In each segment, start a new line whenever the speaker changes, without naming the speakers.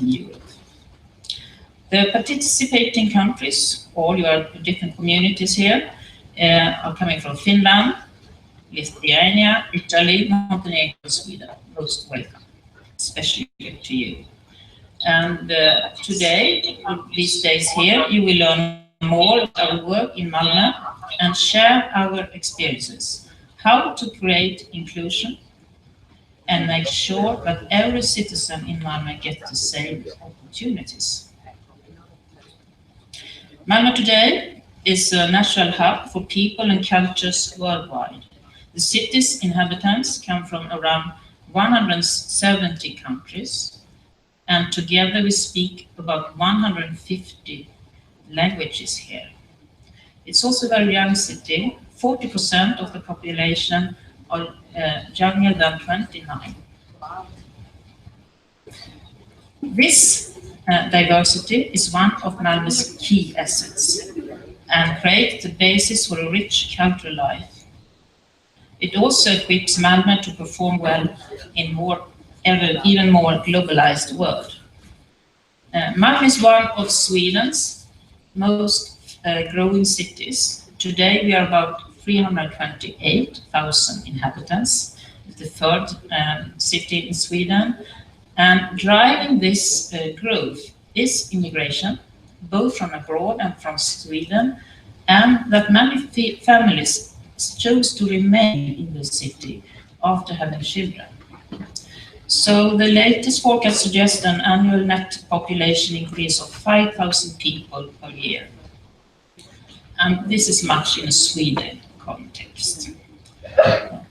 in Europe. The participating countries, all your different communities here, are coming from Finland, Lithuania, Italy, Montenegro, Sweden. Most welcome, especially to you. And today, these days here, you will learn more about our work in Malmö and share our experiences, how to create inclusion and make sure that every citizen in Malmö gets the same opportunities. Malmö today is a natural hub for people and cultures worldwide. The city's inhabitants come from around 170 countries, and together we speak about 150 languages here. It's also a very young city. 40% of the population are younger than 29. This diversity is one of Malmö's key assets and creates the basis for a rich cultural life. It also equips Malmö to perform well in even more globalized world. Malmö is one of Sweden's most growing cities. Today we are about 328,000 inhabitants. It's the third city in Sweden. And driving this growth is immigration, both from abroad and from Sweden, and that many families chose to remain in the city after having children. So the latest forecast suggests an annual net population increase of 5,000 people per year. And this is much in a Sweden context.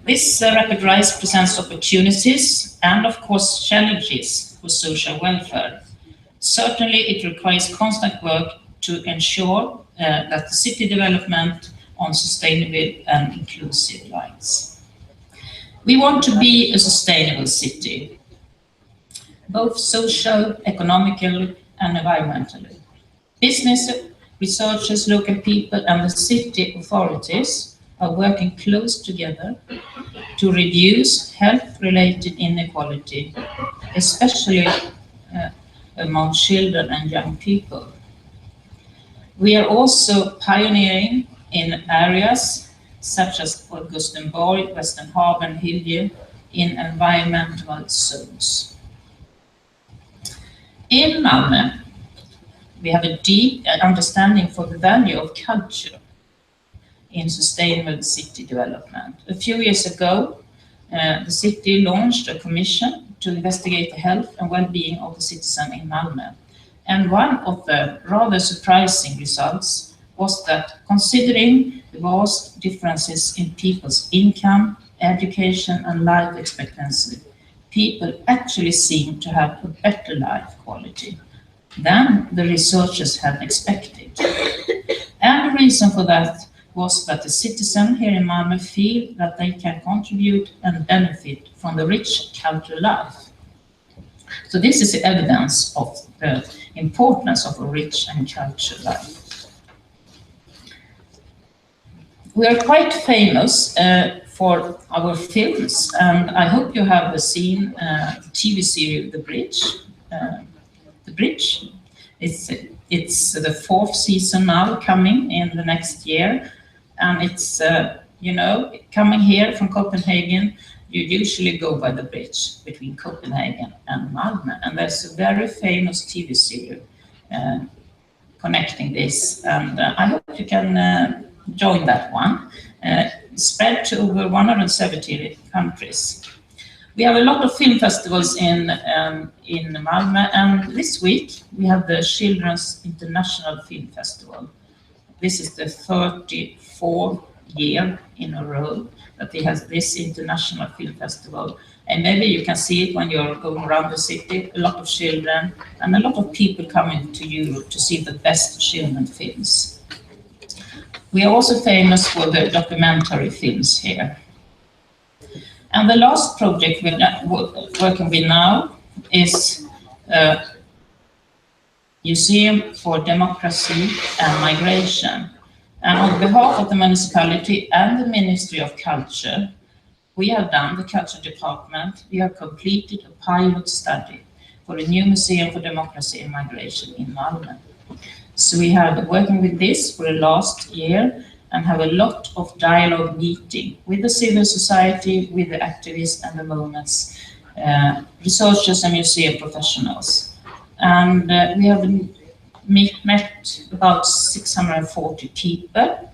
This rapid rise presents opportunities and, of course, challenges for social welfare. Certainly, it requires constant work to ensure that the city development on sustainable and inclusive lines. We want to be a sustainable city, both social, economically, and environmentally. Business, researchers, local people, and the city authorities are working close together to reduce health-related inequality, especially among children and young people. We are also pioneering in areas such as Augustenborg, Västernhagen, Hylje, in environmental zones. In Malmö, we have a deep understanding for the value of culture in sustainable city development. A few years ago, the city launched a commission to investigate the health and well-being of the citizen in Malmö. And one of the rather surprising results was that, considering the vast differences in people's income, education, and life expectancy, people actually seem to have a better life quality than the researchers had expected. And the reason for that was that the citizens here in Malmö feel that they can contribute and benefit from the rich cultural life. So this is the evidence of the importance of a rich and cultural life. We are quite famous for our films, and I hope you have seen the TV series The Bridge. The Bridge. It's the fourth season now, coming in the next year, and it's coming here from Copenhagen. You usually go by the bridge between Copenhagen and Malmö, and there's a very famous TV series connecting this, and I hope you can join that one. Spread to over 170 countries. We have a lot of film festivals in Malmö, and this week we have the Children's International Film Festival. This is the 34th year in a row that they have this international film festival, and maybe you can see it when you're going around the city. A lot of children and a lot of people coming to Europe to see the best children films. We are also famous for the documentary films here. And the last project we're working with now is a Museum for Democracy and Migration. And on behalf of the municipality and the Ministry of Culture, we have done, the Culture Department, we have completed a pilot study for a new museum for democracy and migration in Malmö. So we have been working with this for the last year and have a lot of dialogue meeting with the civil society, with the activists and the movements, researchers and museum professionals. And we have met about 640 people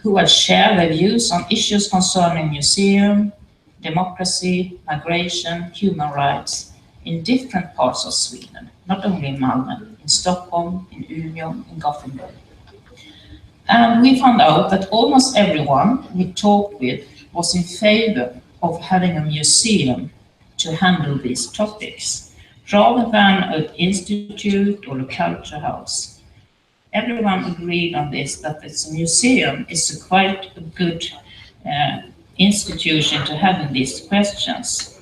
who will share their views on issues concerning museum, democracy, migration, human rights in different parts of Sweden, not only in Malmö, in Stockholm, in Umeå, in Gothenburg. And we found out that almost everyone we talked with was in favor of having a museum to handle these topics, rather than an institute or a culture house. Everyone agreed on this, that this museum is quite a good institution to have these questions.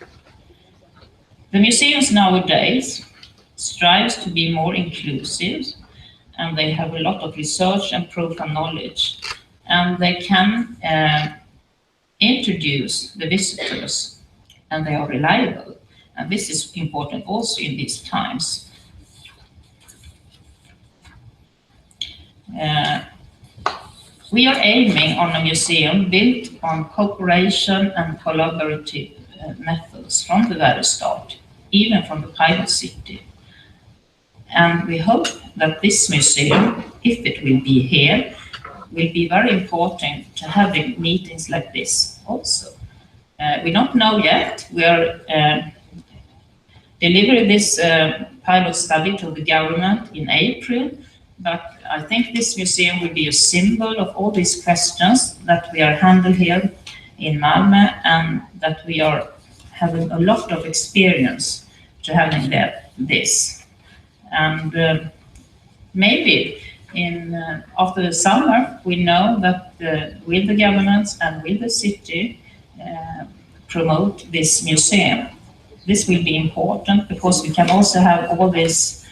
The museums nowadays strives to be more inclusive, and they have a lot of research and proof and knowledge, and they can introduce the visitors, and they are reliable. And this is important also in these times. We are aiming on a museum built on cooperation and collaborative methods from the very start, even from the pilot city. And we hope that this museum, if it will be here, will be very important to having meetings like this also. We don't know yet. We are delivering this pilot study to the government in April, but I think this museum will be a symbol of all these questions that we are handling here in Malmö, and that we are having a lot of experience to having this. And maybe after the summer, we know that will the governments and will the city promote this museum. This will be important because we can also have all this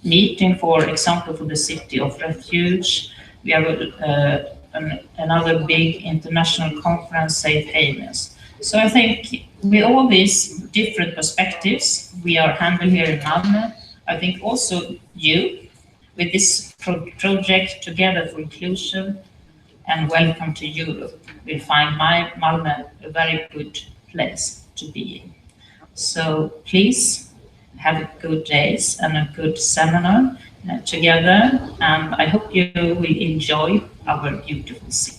meeting, for example, for the city of refuge. We have another big international conference, Safe Havens. So I think with all these different perspectives we are handling here in Malmö, I think also you, with this project Together for Inclusion and Welcome to Europe, will find Malmö a very good place to be in. So please have good days and a good seminar together, and I hope you will enjoy our beautiful city.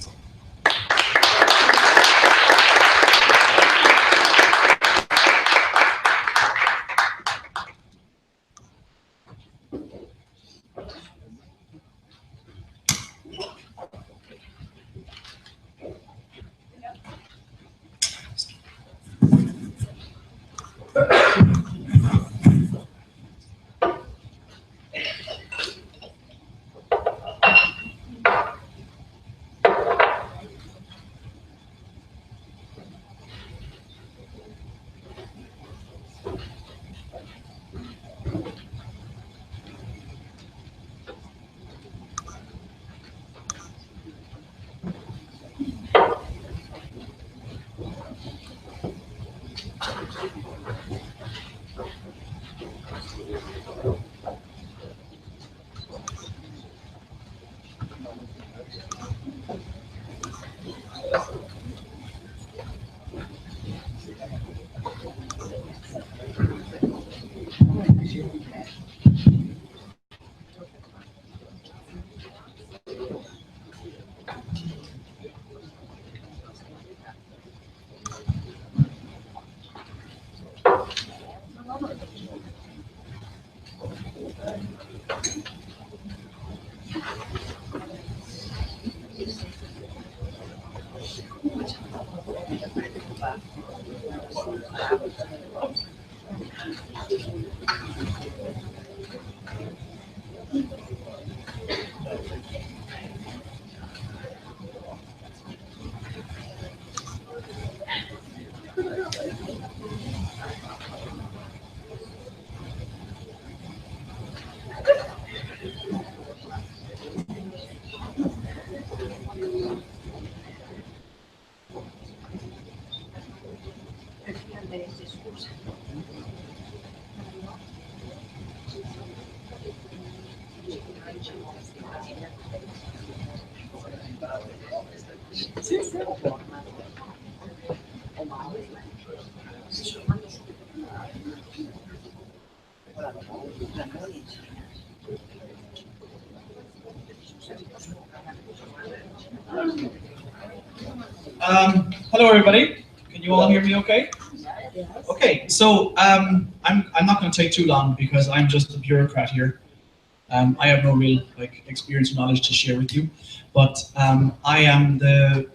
Hello, everybody. Can you all hear me okay? Okay, so I'm not going to take too long because I'm just a bureaucrat here. I have no real experience or knowledge to share with you, but I am the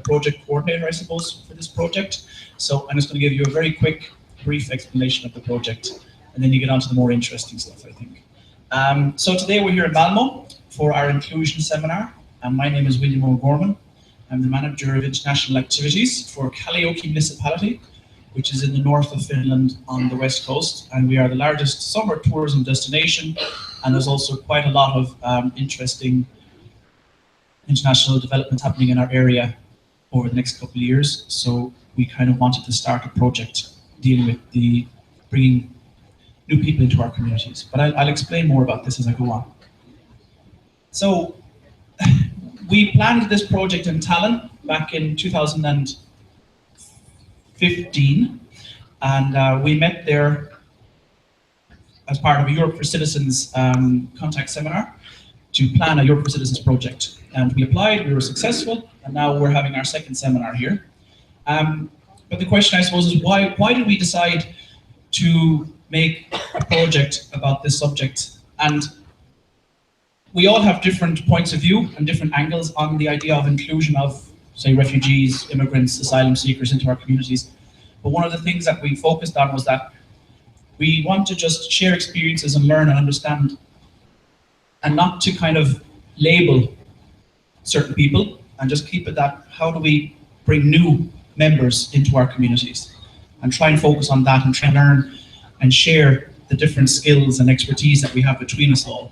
project coordinator, I suppose, for this project. So I'm just going to give you a very quick, brief explanation of the project, and then you get on to the more interesting stuff, I think. So today we're here in Malmö for our inclusion seminar, and my name is William O'Gorman. I'm the manager of international activities for Kalliopi municipality, which is in the north of Finland on the west coast, and we are the largest summer tourism destination, and there's also quite a lot of interesting international development happening in our area over the next couple of years. So we kind of wanted to start a project dealing with bringing new people into our communities. But I'll explain more about this as I go on. So we planned this project in Tallinn back in 2015, and we met there as part of a Europe for Citizens contact seminar to plan a Europe for Citizens project. And we applied, we were successful, and now we're having our second seminar here. But the question, I suppose, is why did we decide to make a project about this subject? And we all have different points of view and different angles on the idea of inclusion of, say, refugees, immigrants, asylum seekers into our communities. But one of the things that we focused on was that we want to just share experiences and learn and understand, and not to kind of label certain people, and just keep it that how do we bring new members into our communities, and try and focus on that and try and learn and share the different skills and expertise that we have between us all.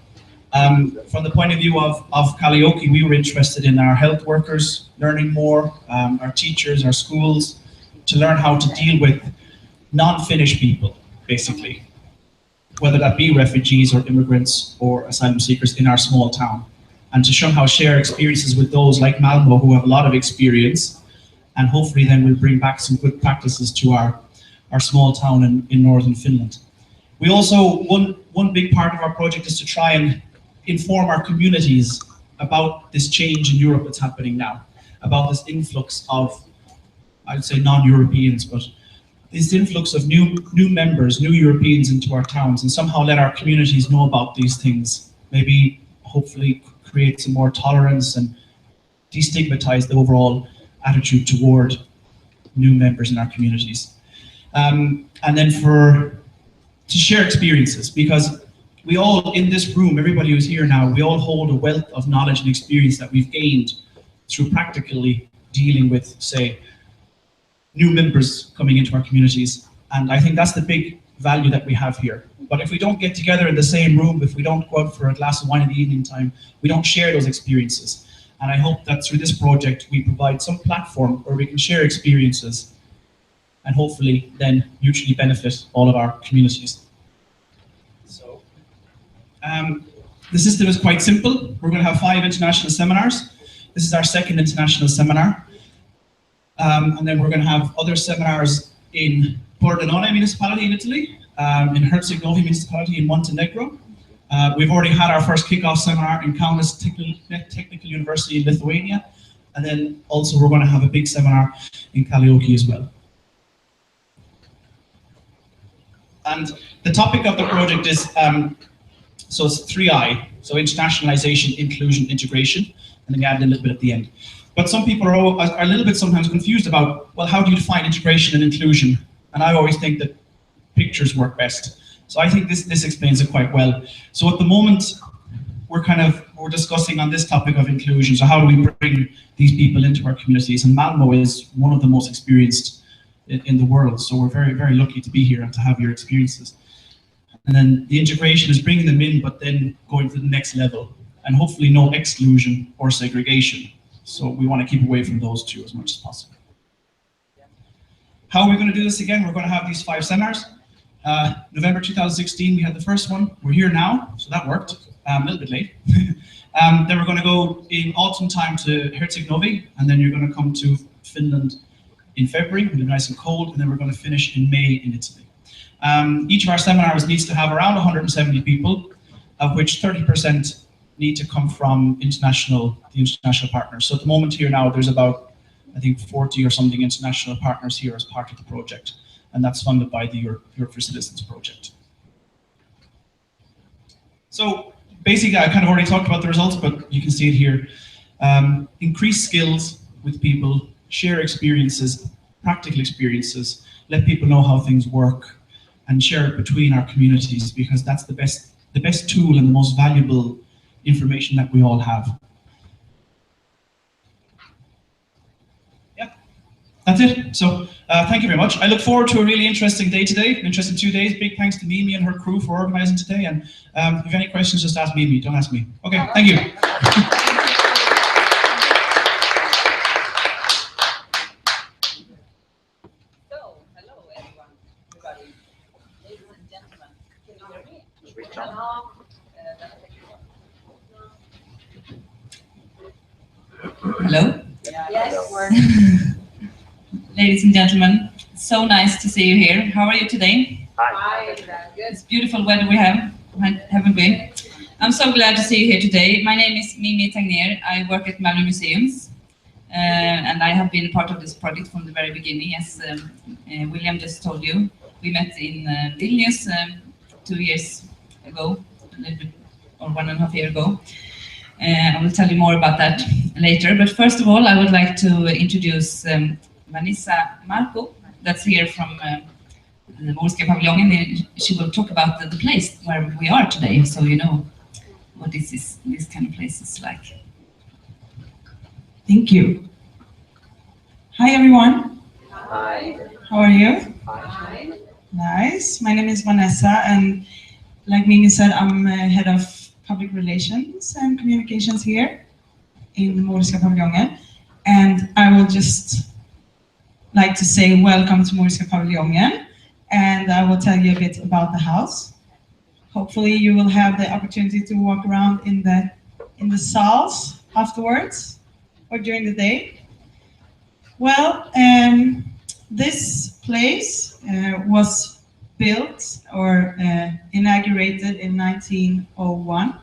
From the point of view of Kalliopi, we were interested in our health workers learning more, our teachers, our schools, to learn how to deal with non-Finnish people, basically, whether that be refugees or immigrants or asylum seekers in our small town, and to somehow share experiences with those like Malmö who have a lot of experience, and hopefully then we'll bring back some good practices to our small town in northern Finland. We also, one big part of our project is to try and inform our communities about this change in Europe that's happening now, about this influx of, I'd say non-Europeans, but this influx of new members, new Europeans into our towns, and somehow let our communities know about these things. Maybe, hopefully, create some more tolerance and destigmatize the overall attitude toward new members in our communities. And then to share experiences, because we all in this room, everybody who's here now, we all hold a wealth of knowledge and experience that we've gained through practically dealing with, say, new members coming into our communities. And I think that's the big value that we have here. But if we don't get together in the same room, if we don't go out for a glass of wine in the evening time, we don't share those experiences. And I hope that through this project, we provide some platform where we can share experiences and hopefully then mutually benefit all of our communities. So, the system is quite simple. We're going to have 5 international seminars. This is our second international seminar. And then we're going to have other seminars in Pordenone municipality in Italy, in Herzegovina municipality in Montenegro. We've already had our first kickoff seminar in Kaunas Technical University in Lithuania. And then also we're going to have a big seminar in Kalliopi as well. And the topic of the project is, so it's 3I, so internationalization, inclusion, integration, and then we add a little bit at the end. But some people are a little bit sometimes confused about, well, how do you define integration and inclusion? And I always think that pictures work best. So I think this explains it quite well. So at the moment, we're discussing on this topic of inclusion. So how do we bring these people into our communities? And Malmö is one of the most experienced in the world. So we're very, very lucky to be here and to have your experiences. And then the integration is bringing them in, but then going to the next level, and hopefully no exclusion or segregation. So we want to keep away from those two as much as possible. How are we going to do this again? We're going to have these 5 seminars. November 2016, we had the first one. We're here now, so that worked. A little bit late. Then we're going to go in autumn time to Herceg-Novi, and then you're going to come to Finland in February, when it's nice and cold, and then we're going to finish in May in Italy. Each of our seminars needs to have around 170 people, of which 30% need to come from the international partners. So at the moment here now, there's about, I think, 40 or something international partners here as part of the project, and that's funded by the Europe for Citizens project. So basically, I kind of already talked about the results, but you can see it here. Increase skills with people, share experiences, practical experiences, let people know how things work, and share it between our communities, because that's the best tool and the most valuable information that we all have. Yeah, that's it. So thank you very much. I look forward to a really interesting day today, an interesting 2 days. Big thanks to Mimi and her crew for organizing today. And if you have any questions, just ask Mimi, don't ask me. Okay, thank you.
Hello?
Yes.
Ladies and gentlemen, so nice to see you here. How are you today?
Hi. Good.
It's beautiful weather we have, haven't we? I'm so glad to see you here today. My name is Mimi Tagner. I work at Malmö Museums, and I have been part of this project from the very beginning, as William just told you. We met in Vilnius 2 years ago, a little bit, or 1.5 years ago. I will tell you more about that later. But first of all, I would like to introduce Vanessa Marco, that's here from the Morska Paviljongen. She will talk about the place where we are today, so you know what this kind of place is like.
Thank you. Hi everyone.
Hi.
How are you?
Hi.
Nice. My name is Vanessa, and like Mimi said, I'm head of public relations and communications here in Morska Paviljongen. And I will just like to say welcome to Morska Paviljongen, and I will tell you a bit about the house. Hopefully you will have the opportunity to walk around in the stalls afterwards or during the day. Well, this place was built or inaugurated in 1901.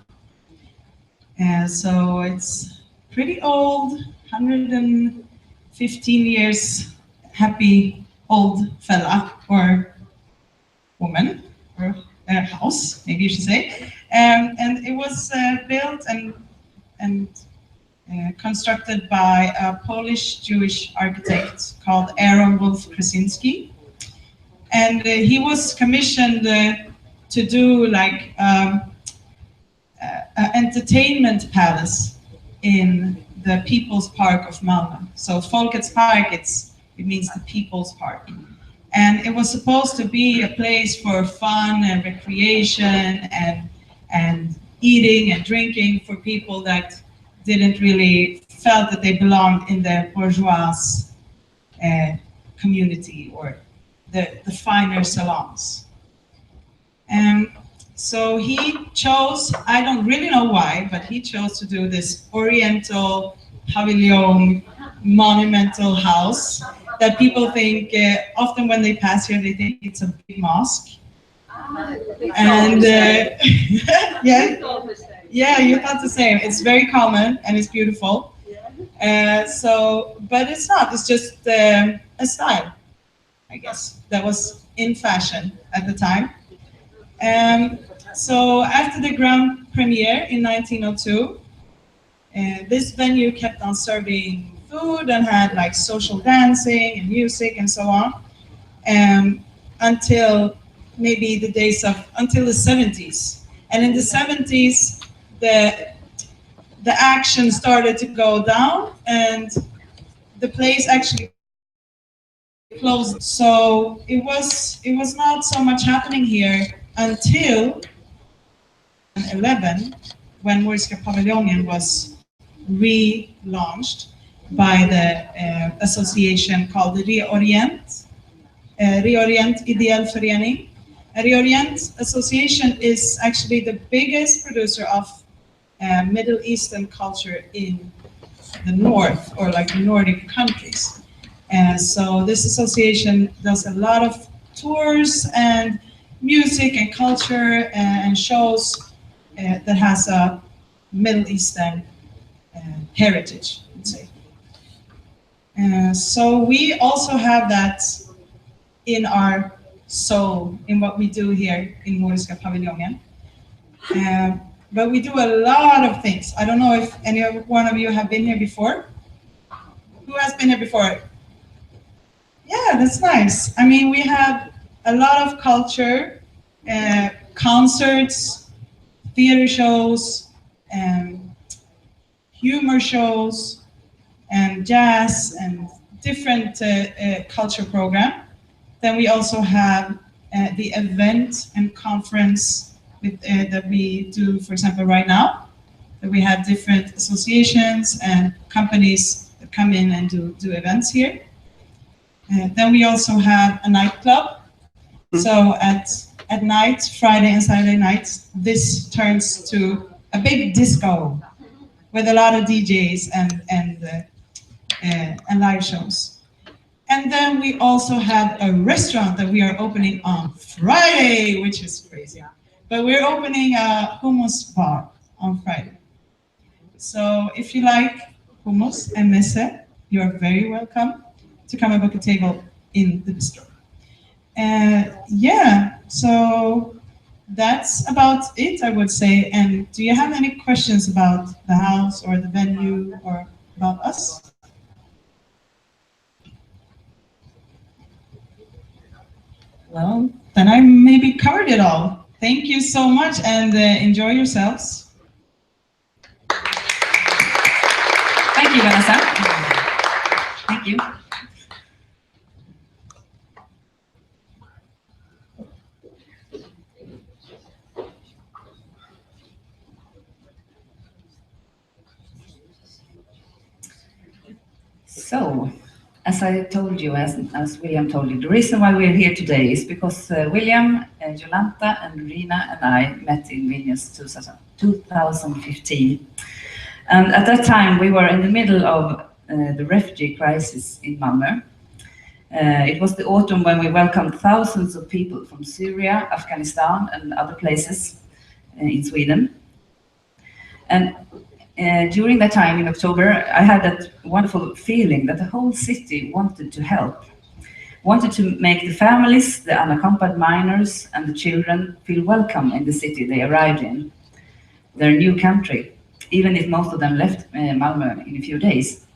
So it's pretty old, 115 years, happy old fella or woman, or house, maybe you should say. And it was built and constructed by a Polish-Jewish architect called Aaron Wolf Krasinski. And he was commissioned to do like an entertainment palace in the People's Park of Malmö. So Folkets Park, it means the People's Park. And it was supposed to be a place for fun and recreation and eating and drinking for people that didn't really felt that they belonged in the bourgeois community or the finer salons. So he chose, I don't really know why, but he chose to do this Oriental pavilion monumental house that people think, often when they pass here, they think it's a big mosque. And yeah, you thought the same. It's very common and it's beautiful. But it's not, it's just a style, I guess, that was in fashion at the time. So after the grand premiere in 1902, this venue kept on serving food and had like social dancing and music and so on, until maybe until the 70s. And in the 70s, the action started to go down and the place actually closed. So it was not so much happening here until 2011, when Morska Paviljongen was relaunched by the association called Reorient Ideell Förening, Reorient Association is actually the biggest producer of Middle Eastern culture in the north, or like the Nordic countries. And so this association does a lot of tours and music and culture and shows that has a Middle Eastern heritage, I would say. So we also have that in our soul, in what we do here in Nordiska Paviljongen. But we do a lot of things. I don't know if any one of you have been here before. Who has been here before? Yeah, that's nice. I mean, we have a lot of culture, concerts, theater shows, humor shows, and jazz, and different culture program. Then we also have the event and conference that we do, for example, right now. That we have different associations and companies that come in and do events here. Then we also have a nightclub. So at night, Friday and Saturday nights, this turns to a big disco with a lot of DJs and live shows. And then we also have a restaurant that we are opening on Friday, which is crazy. But we're opening a hummus bar on Friday. So if you like hummus and messe, you're very welcome to come and book a table in the bistro. Yeah, so that's about it, I would say. And do you have any questions about the house or the venue or about us? Well, then I maybe covered it all. Thank you so much, and enjoy yourselves.
Thank you, Vanessa. Thank you. So, as I told you, as William told you, the reason why we're here today is because William, Jolanta, and Rina and I met in Vilnius 2015. And at that time, we were in the middle of the refugee crisis in Malmö. It was the autumn when we welcomed thousands of people from Syria, Afghanistan, and other places in Sweden. And during that time in October, I had that wonderful feeling that the whole city wanted to help, wanted to make the families, the unaccompanied minors, and the children feel welcome in the city they arrived in, their new country, even if most of them left Malmö in a few days.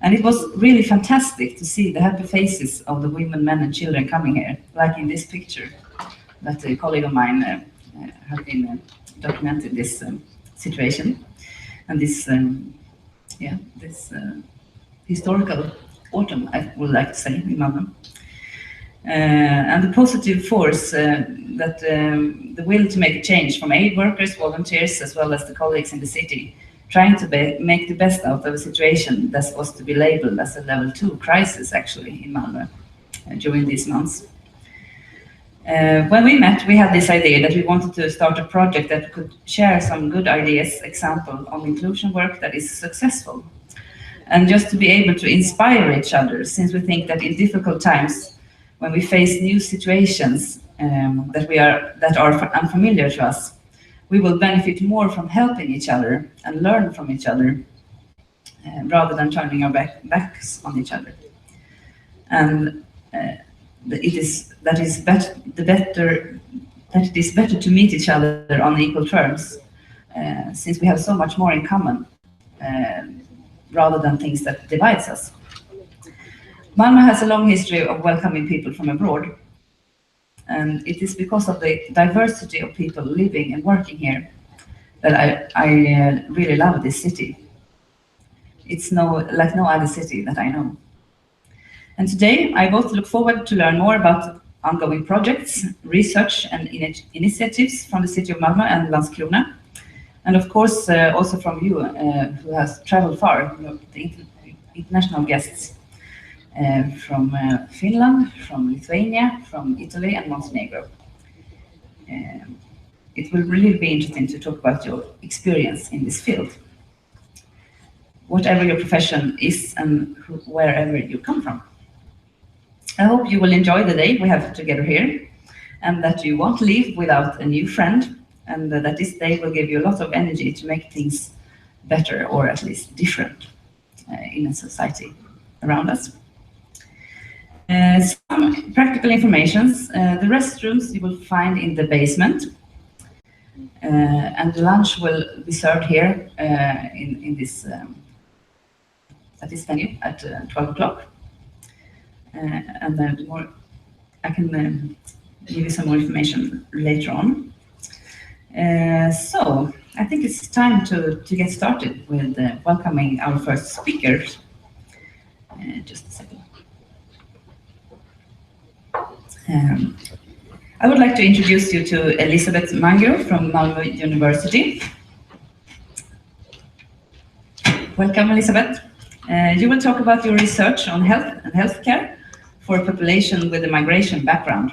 And it was really fantastic to see the happy faces of the women, men, and children coming here, like in this picture that a colleague of mine had been documented this situation and this historical autumn, I would like to say, in Malmö. And the positive force that the will to make a change from aid workers, volunteers, as well as the colleagues in the city, trying to make the best out of a situation that was to be labeled as a level 2 crisis, actually, in Malmö during these months. When we met, we had this idea that we wanted to start a project that could share some good ideas, example of inclusion work that is successful. And just to be able to inspire each other, since we think that in difficult times, when we face new situations that are unfamiliar to us, we will benefit more from helping each other and learn from each other, rather than turning our backs on each other. And it is better to meet each other on equal terms, since we have so much more in common, rather than things that divides us. Malmö has a long history of welcoming people from abroad, and it is because of the diversity of people living and working here that I really love this city. It's like no other city that I know. And today, I both look forward to learn more about ongoing projects, research, and initiatives from the city of Malmö and Landskrona, and of course also from you who has traveled far, the international guests.
from Finland, from Lithuania, from Italy, and Montenegro. It will really be interesting to talk about your experience in this field, whatever your profession is and wherever you come from. I hope you will enjoy the day we have together here, and that you won't leave without a new friend, and that this day will give you a lot of energy to make things better, or at least different, in a society around us. Some practical informations. The restrooms you will find in the basement, and the lunch will be served here in this at this venue at 12 o'clock. And then I can give you some more information later on. So I think it's time to get started with welcoming our first speakers. Just a second. I would like to introduce you to Elisabeth Mangro from Malmö University. Welcome, Elisabeth. You will talk about your research on health and healthcare for a population with a migration background.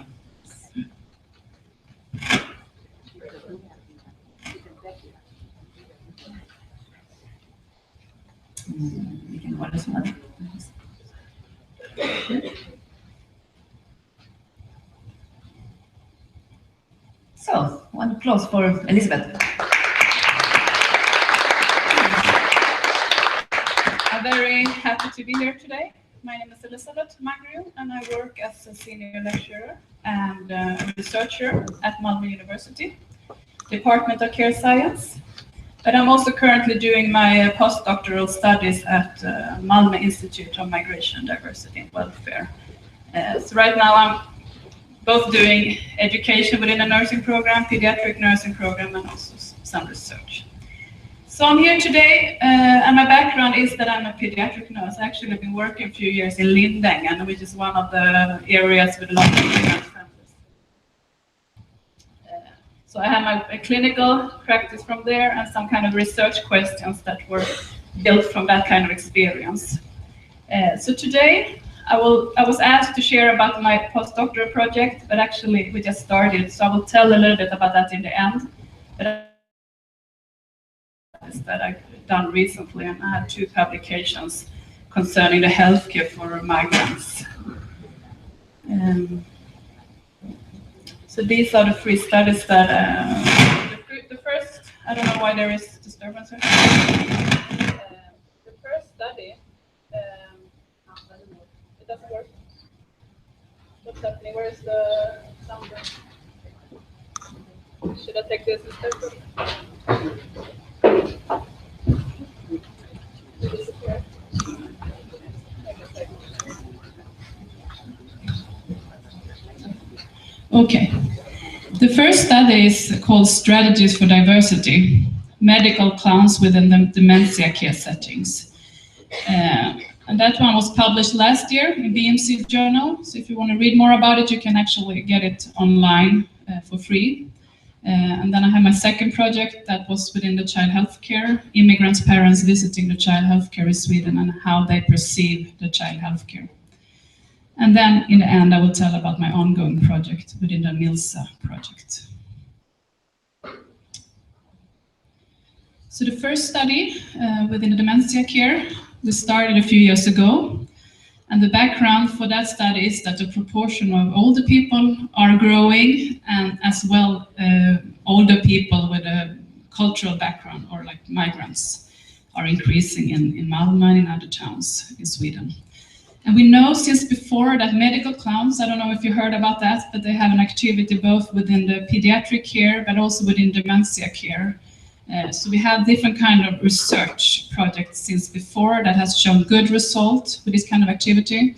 So, one applause for Elisabeth.
I'm very happy to be here today. My name is Elisabeth Mangro, and I work as a senior lecturer and researcher at Malmö University, Department of Care Science. But I'm also currently doing my postdoctoral studies at Malmö Institute of Migration, Diversity and Welfare. So right now I'm both doing education within a nursing program, pediatric nursing program, and also some research. So I'm here today, and my background is that I'm a pediatric nurse. I actually have been working a few years in Lindängen, which is one of the areas with a lot of immigrant families. So I have my clinical practice from there and some kind of research questions that were built from that kind of experience. So today, I was asked to share about my postdoctoral project, but actually we just started, so I will tell a little bit about that in the end. But that I've done recently, and I had 2 publications concerning the healthcare for migrants. So these are the 3 studies that, the first, I don't know why there is disturbance here. The first study, it doesn't work. What's happening? Where is the sound? Should I take this instead? Okay. The first study is called Strategies for Diversity, Medical Clowns within the Dementia Care Settings. And that one was published last year in BMC Journal. So if you want to read more about it, you can actually get it online for free. And then I have my second project that was within the child healthcare, immigrants' parents visiting the child healthcare in Sweden and how they perceive the child healthcare. And then in the end, I will tell about my ongoing project within the MILSA project. So the first study within the dementia care, we started a few years ago. And the background for that study is that the proportion of older people are growing, and as well older people with a cultural background or like migrants are increasing in Malmö and in other towns in Sweden. And we know since before that medical clowns, I don't know if you heard about that, but they have an activity both within the pediatric care but also within dementia care. So we have different kind of research projects since before that has shown good results with this kind of activity,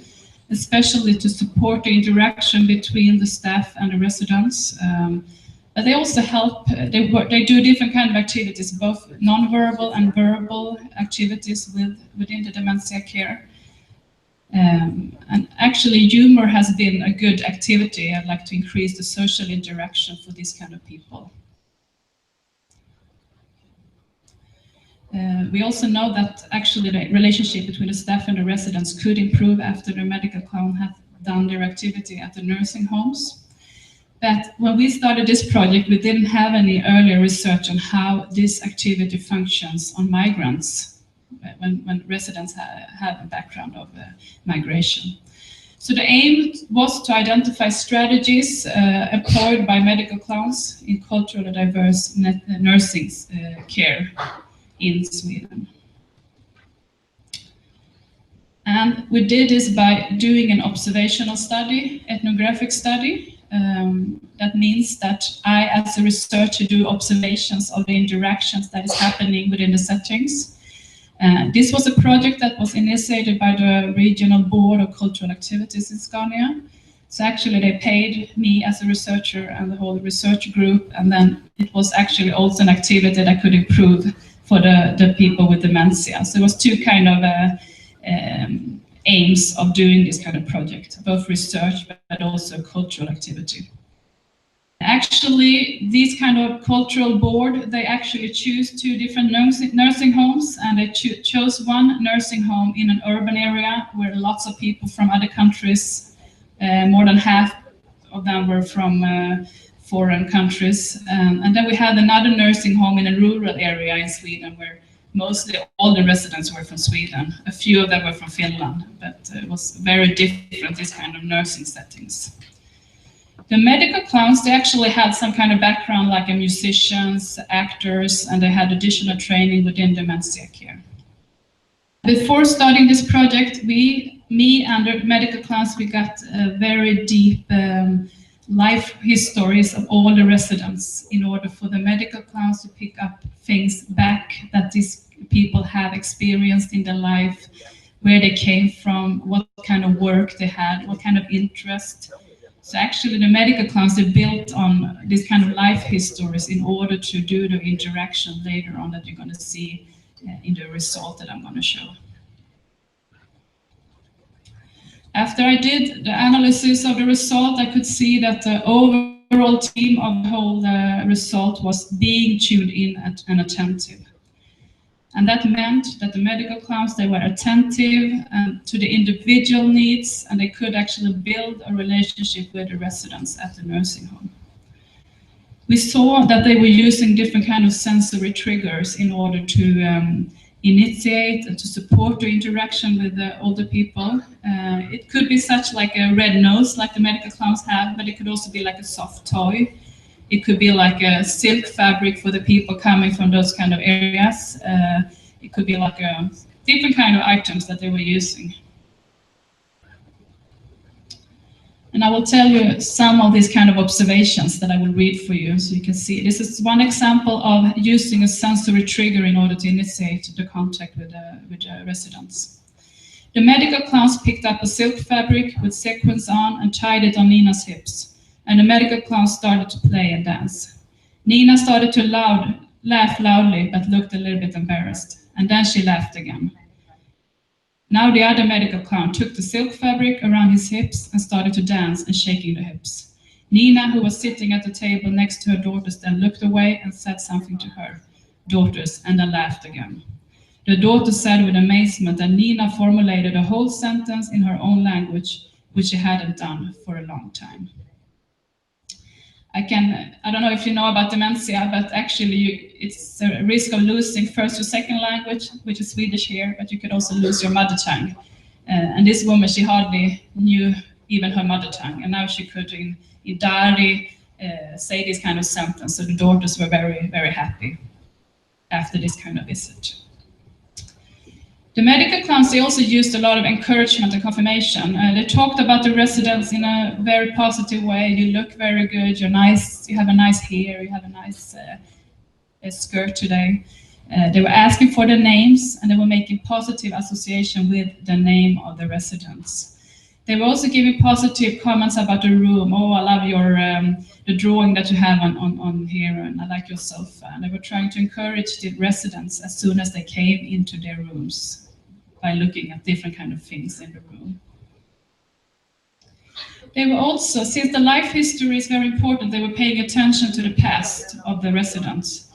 especially to support the interaction between the staff and the residents. But they also help, they do different kind of activities, both non-verbal and verbal activities within the dementia care. And actually humor has been a good activity. I'd like to increase the social interaction for these kind of people. We also know that actually the relationship between the staff and the residents could improve after the medical clown had done their activity at the nursing homes. But when we started this project, we didn't have any earlier research on how this activity functions on migrants when residents have a background of migration. So the aim was to identify strategies employed by medical clowns in culturally diverse nursing care in Sweden. And we did this by doing an observational study, ethnographic study. That means that I, as a researcher, do observations of the interactions that is happening within the settings. This was a project that was initiated by the Regional Board of Cultural Activities in Scania. So actually they paid me as a researcher and the whole research group, and then it was actually also an activity that could improve for the people with dementia. So it was two kind of aims of doing this kind of project, both research but also cultural activity. Actually, this kind of cultural board, they actually choose two different nursing homes, and they chose one nursing home in an urban area where lots of people from other countries, more than half of them were from foreign countries. And then we had another nursing home in a rural area in Sweden where mostly all the residents were from Sweden. A few of them were from Finland, but it was very different, this kind of nursing settings. The medical clowns, they actually had some kind of background like musicians, actors, and they had additional training within dementia care. Before starting this project, me and the medical clowns, we got very deep life histories of all the residents in order for the medical clowns to pick up things back that these people have experienced in their life, where they came from, what kind of work they had, what kind of interest. So actually the medical clowns, they built on this kind of life histories in order to do the interaction later on that you're going to see in the result that I'm going to show. After I did the analysis of the result, I could see that the overall theme of the whole result was being tuned in and attentive. And that meant that the medical clowns, they were attentive to the individual needs, and they could actually build a relationship with the residents at the nursing home. We saw that they were using different kind of sensory triggers in order to initiate and to support the interaction with the older people. It could be such like a red nose, like the medical clowns have, but it could also be like a soft toy. It could be like a silk fabric for the people coming from those kind of areas. It could be like a different kind of items that they were using. And I will tell you some of these kind of observations that I will read for you so you can see. This is one example of using a sensory trigger in order to initiate the contact with the residents. The medical clowns picked up a silk fabric with sequins on and tied it on Nina's hips. And the medical clown started to play and dance. Nina started to laugh loudly, but looked a little bit embarrassed. And then she laughed again. Now the other medical clown took the silk fabric around his hips and started to dance and shaking the hips. Nina, who was sitting at the table next to her daughters, then looked away and said something to her daughters, and then laughed again. The daughter said with amazement that Nina formulated a whole sentence in her own language, which she hadn't done for a long time. I don't know if you know about dementia, but actually it's a risk of losing first or second language, which is Swedish here, but you could also lose your mother tongue. And this woman, she hardly knew even her mother tongue, and now she could in Dari say this kind of sentence, so the daughters were very, very happy after this kind of visit. The medical clowns, they also used a lot of encouragement and confirmation. They talked about the residents in a very positive way. You look very good, you're nice, you have a nice hair, you have a nice skirt today. They were asking for their names, and they were making positive association with the name of the residents. They were also giving positive comments about the room. Oh, I love your the drawing that you have on here, and I like your sofa. And they were trying to encourage the residents as soon as they came into their rooms by looking at different kind of things in the room. They were also, since the life history is very important, they were paying attention to the past of the residents.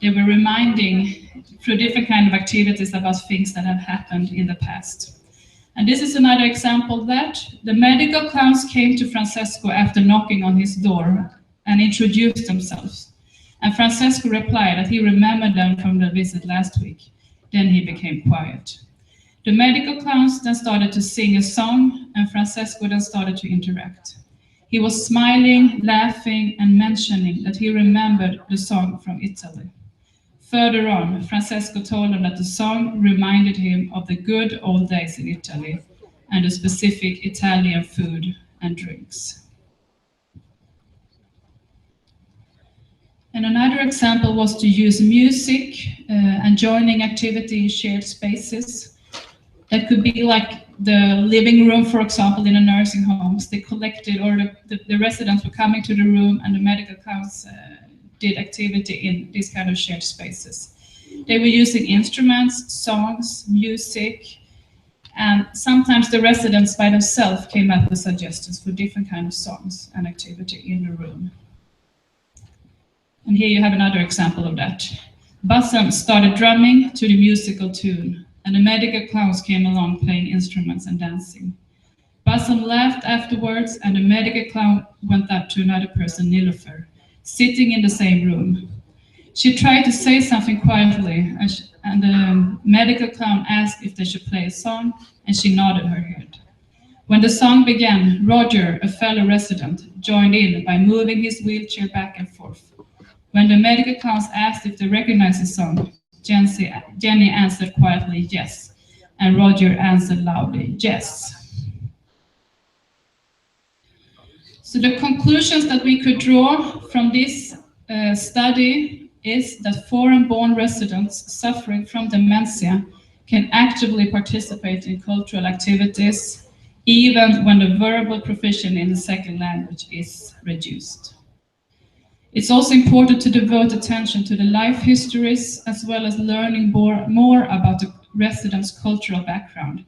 They were reminding through different kind of activities about things that have happened in the past. And this is another example of that. The medical clowns came to Francesco after knocking on his door and introduced themselves. And Francesco replied that he remembered them from the visit last week. Then he became quiet. The medical clowns then started to sing a song, and Francesco then started to interact. He was smiling, laughing, and mentioning that he remembered the song from Italy. Further on, Francesco told him that the song reminded him of the good old days in Italy and the specific Italian food and drinks. And another example was to use music and joining activity in shared spaces. That could be like the living room, for example, in a nursing homes. They collected, or the residents were coming to the room, and the medical clowns did activity in these kind of shared spaces. They were using instruments, songs, music, and sometimes the residents by themselves came up with suggestions for different kind of songs and activity in the room. And here you have another example of that. Bassam started drumming to the musical tune, and the medical clowns came along playing instruments and dancing. Bassam laughed afterwards, and the medical clown went up to another person, Nilofer, sitting in the same room. She tried to say something quietly, and the medical clown asked if they should play a song, and she nodded her head. When the song began, Roger, a fellow resident, joined in by moving his wheelchair back and forth. When the medical clowns asked if they recognized the song, Jenny answered quietly, yes, and Roger answered loudly, yes. So the conclusions that we could draw from this study is that foreign-born residents suffering from dementia can actively participate in cultural activities, even when the verbal proficiency in the second language is reduced. It's also important to devote attention to the life histories, as well as learning more about the residents' cultural background,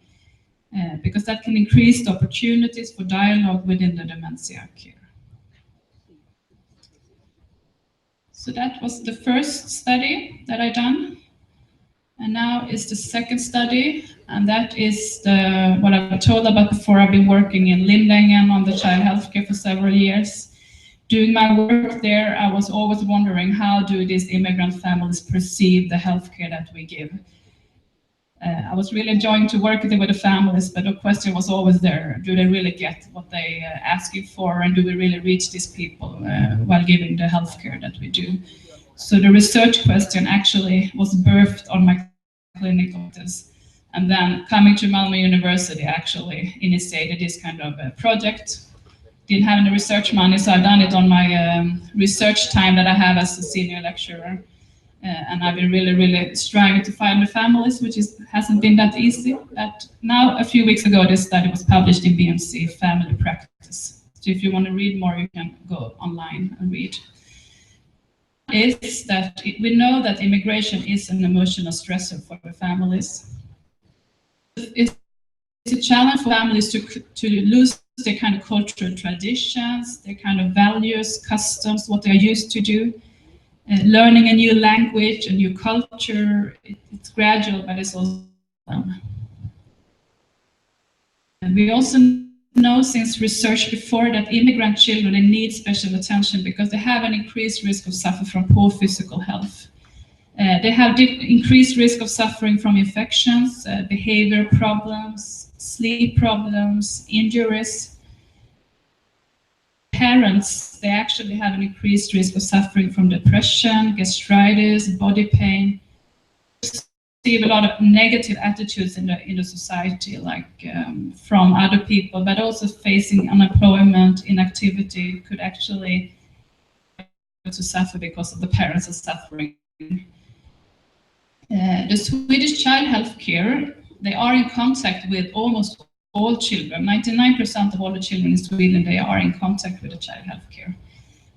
because that can increase the opportunities for dialogue within the dementia care. So that was the first study that I done. And now is the second study, and that is what I told about before. I've been working in Lindängen on the child healthcare for several years. Doing my work there, I was always wondering, how do these immigrant families perceive the healthcare that we give? I was really enjoying to work with the families, but the question was always there: do they really get what they asking for, and do we really reach these people while giving the healthcare that we do? So the research question actually was birthed on my clinical practice, and then coming to Malmö University actually initiated this kind of project. Didn't have any research money, so I've done it on my research time that I have as a senior lecturer. And I've been really striving to find the families, which hasn't been that easy. But now, a few weeks ago, this study was published in BMC Family Practice. So if you want to read more, you can go online and read. Is that we know that immigration is an emotional stressor for the families. It's a challenge for families to lose their kind of cultural traditions, their kind of values, customs, what they're used to do. Learning a new language, a new culture, it's gradual, but it's also fun. And we also know since research before that immigrant children, they need special attention because they have an increased risk of suffering from poor physical health. They have increased risk of suffering from infections, behavior problems, sleep problems, injuries. Parents, they actually have an increased risk of suffering from depression, gastritis, body pain. See a lot of negative attitudes in the society, like from other people, but also facing unemployment, inactivity could actually to suffer because of the parents are suffering. The Swedish child health care, they are in contact with almost all children. 99% of all the children in Sweden, they are in contact with the child health care.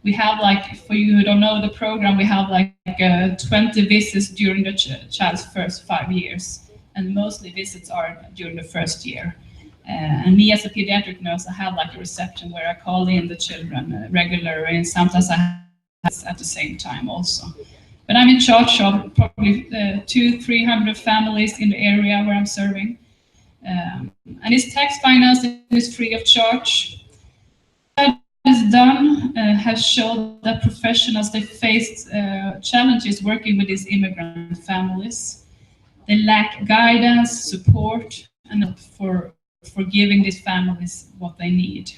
We have, like, for you who don't know the program, we have like 20 visits during the child's first 5 years, and mostly visits are during the first year. And me as a pediatric nurse, I have like a reception where I call in the children regularly, and sometimes I have at the same time also. But I'm in charge of probably 200-300 families in the area where I'm serving. And it's tax financed and it's free of charge. What is done has shown that professionals, they faced challenges working with these immigrant families. They lack guidance, support, and for giving these families what they need.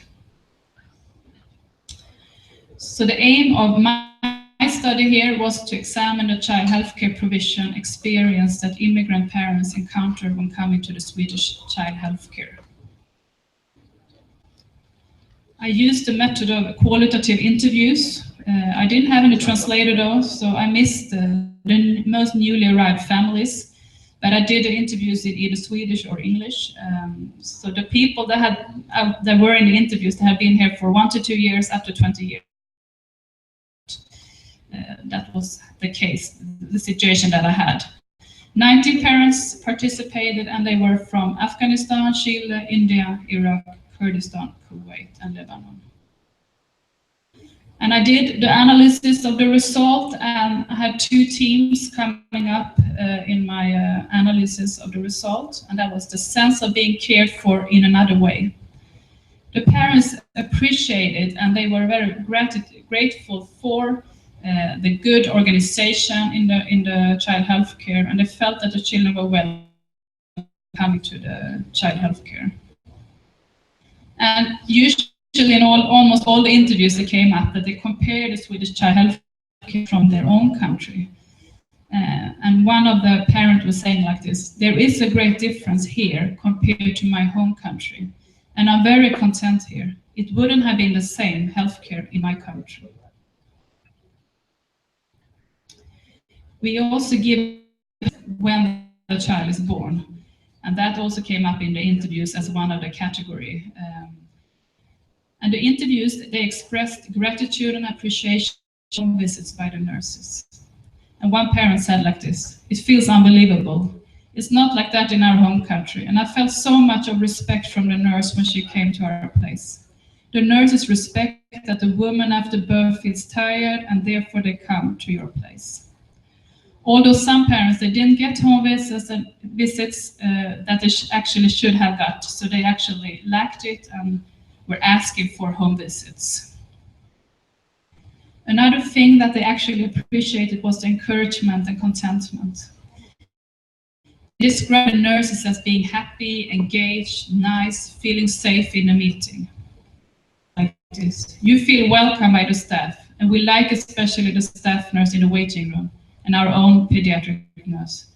So the aim of my study here was to examine the child healthcare provision experience that immigrant parents encounter when coming to the Swedish child healthcare. I used the method of qualitative interviews. I didn't have any translator though, so I missed the most newly arrived families. But I did the interviews in either Swedish or English. So the people that were in the interviews, they had been here for 1 to 2 years, up to 20 years. That was the case, the situation that I had. 90 parents participated, and they were from Afghanistan, Chile, India, Iraq, Kurdistan, Kuwait, and Lebanon. And I did the analysis of the result, and I had 2 teams coming up in my analysis of the result, and that was the sense of being cared for in another way. The parents appreciated, and they were very grateful for the good organization in the child health care, and they felt that the children were well coming to the child health care. And usually in almost all the interviews that came up, that they compared the Swedish child health care from their own country. And one of the parents was saying like this: there is a great difference here compared to my home country, and I'm very content here. It wouldn't have been the same healthcare in my country. We also give when the child is born, and that also came up in the interviews as one of the category. And the interviews, they expressed gratitude and appreciation for visits by the nurses. And one parent said like this: it feels unbelievable. It's not like that in our home country. And I felt so much of respect from the nurse when she came to our place. The nurses respect that the woman after birth feels tired, and therefore they come to your place. Although some parents, they didn't get home visits that they actually should have got, so they actually lacked it and were asking for home visits. Another thing that they actually appreciated was the encouragement and contentment. They described the nurses as being happy, engaged, nice, feeling safe in a meeting. Like this. You feel welcome by the staff, and we like especially the staff nurse in the waiting room and our own pediatric nurse.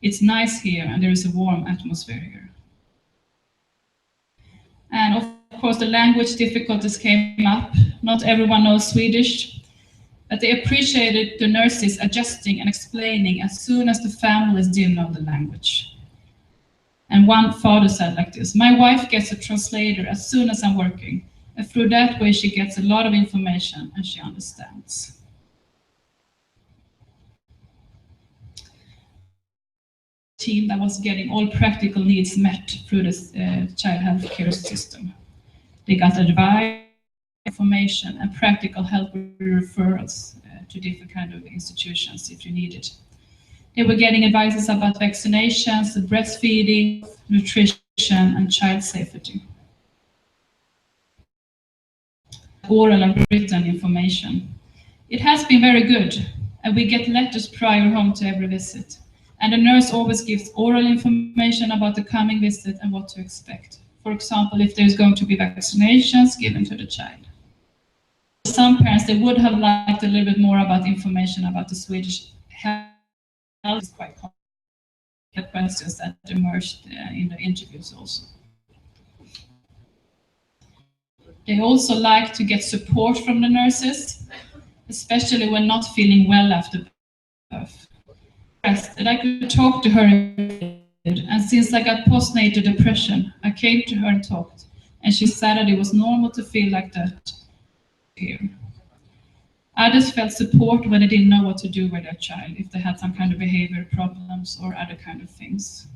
It's nice here, and there is a warm atmosphere here. And of course, the language difficulties came up. Not everyone knows Swedish, but they appreciated the nurses adjusting and explaining as soon as the families didn't know the language. And one father said like this: my wife gets a translator as soon as I'm working, and through that way she gets a lot of information and she understands. Team that was getting all practical needs met through this child health care system. They got advice, information, and practical help with referrals to different kind of institutions if you need it. They were getting advices about vaccinations, breastfeeding, nutrition, and child safety. Oral and written information. It has been very good, and we get letters prior home to every visit. And the nurse always gives oral information about the coming visit and what to expect. For example, if there's going to be vaccinations given to the child. Some parents, they would have liked a little bit more about information about the Swedish health. It's quite complicated questions that emerged in the interviews also. They also like to get support from the nurses, especially when not feeling well after birth. And I could talk to her, and since I got postnatal depression, I came to her and talked, and she said that it was normal to feel like that here. Others felt support when they didn't know what to do with their child, if they had some kind of behavior problems or other kind of things.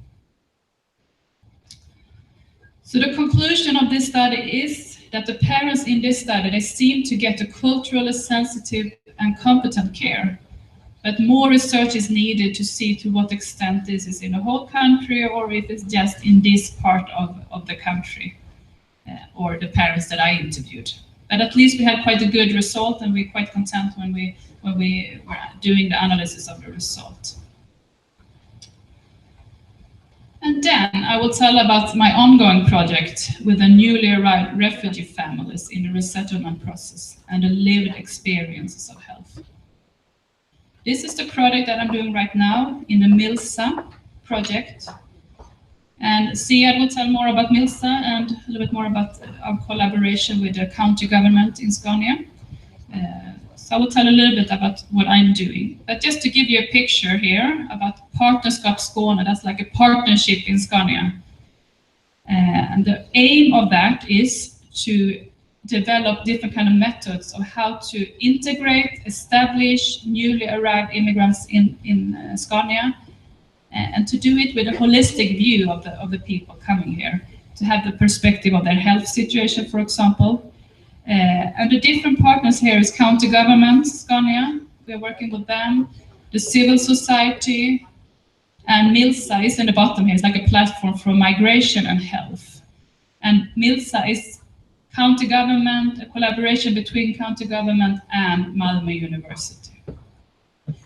So the conclusion of this study is that the parents in this study, they seem to get a culturally sensitive and competent care. But more research is needed to see to what extent this is in the whole country or if it's just in this part of the country or the parents that I interviewed. But at least we had quite a good result, and we're quite content when we were doing the analysis of the result. And then I will tell about my ongoing project with the newly arrived refugee families in the resettlement process and the lived experiences of health. This is the project that I'm doing right now in the MILSA project. And Siad will tell more about MILSA and a little bit more about our collaboration with the county government in Scania. So I will tell a little bit about what I'm doing. But just to give you a picture here about Partnerskap Skåne, that's like a partnership in Scania. And the aim of that is to develop different kind of methods of how to integrate, establish newly arrived immigrants in Scania, and to do it with a holistic view of the people coming here, to have the perspective of their health situation, for example. And the different partners here is county government, Scania, we're working with them, the civil society, and MILSA is in the bottom here. It's like a platform for migration and health. And MILSA is county government, a collaboration between county government and Malmö University.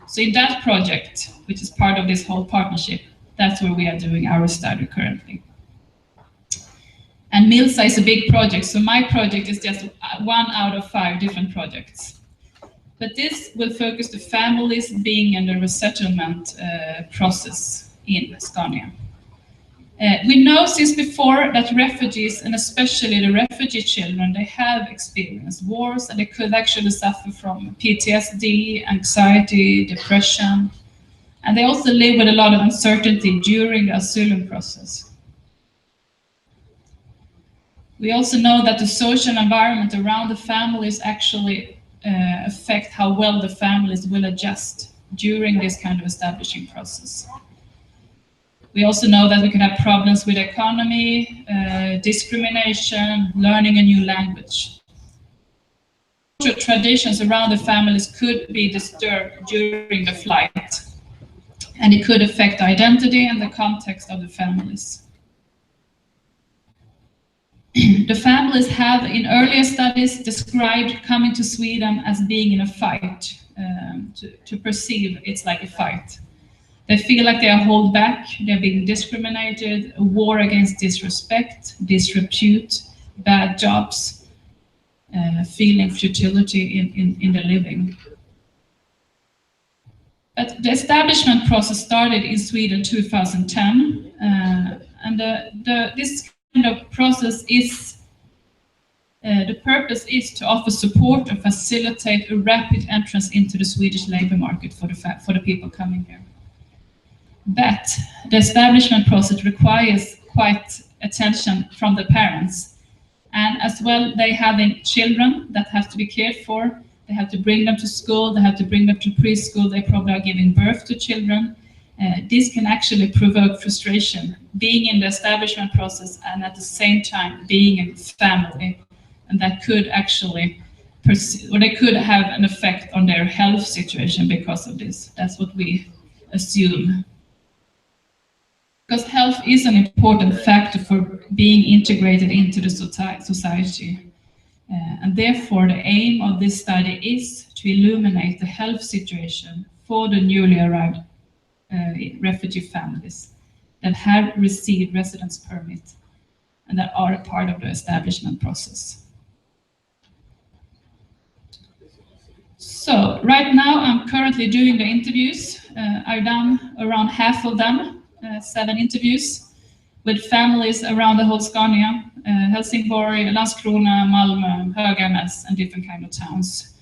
So in that project, which is part of this whole partnership, that's where we are doing our study currently. And MILSA is a big project, so my project is just 1 out of 5 different projects. But this will focus the families being in the resettlement process in Scania. We know since before that refugees, and especially the refugee children, they have experienced wars and they could actually suffer from PTSD, anxiety, depression. And they also live with a lot of uncertainty during the asylum process. We also know that the social environment around the families actually affect how well the families will adjust during this kind of establishing process. We also know that we can have problems with economy, discrimination, learning a new language. Traditions around the families could be disturbed during the flight, and it could affect the identity and the context of the families. The families have, in earlier studies, described coming to Sweden as being in a fight, to perceive it's like a fight. They feel like they are held back, they're being discriminated, a war against disrespect, disrepute, bad jobs, feeling futility in the living. But the establishment process started in Sweden 2010, and this kind of process is, the purpose is to offer support and facilitate a rapid entrance into the Swedish labor market for the people coming here. But the establishment process requires quite attention from the parents. And as well, they having children that have to be cared for. They have to bring them to school, they have to bring them to preschool, they probably are giving birth to children. This can actually provoke frustration, being in the establishment process and at the same time being in family. And that could actually, they could have an effect on their health situation because of this. That's what we assume. Because health is an important factor for being integrated into the society. And therefore, the aim of this study is to illuminate the health situation for the newly arrived refugee families that have received residence permit and that are a part of the establishment process. So right now, I'm currently doing the interviews. I've done around half of them. 7 interviews with families around the whole Scania, Helsingborg, Landskrona, Malmö, Höganäs, and different kind of towns.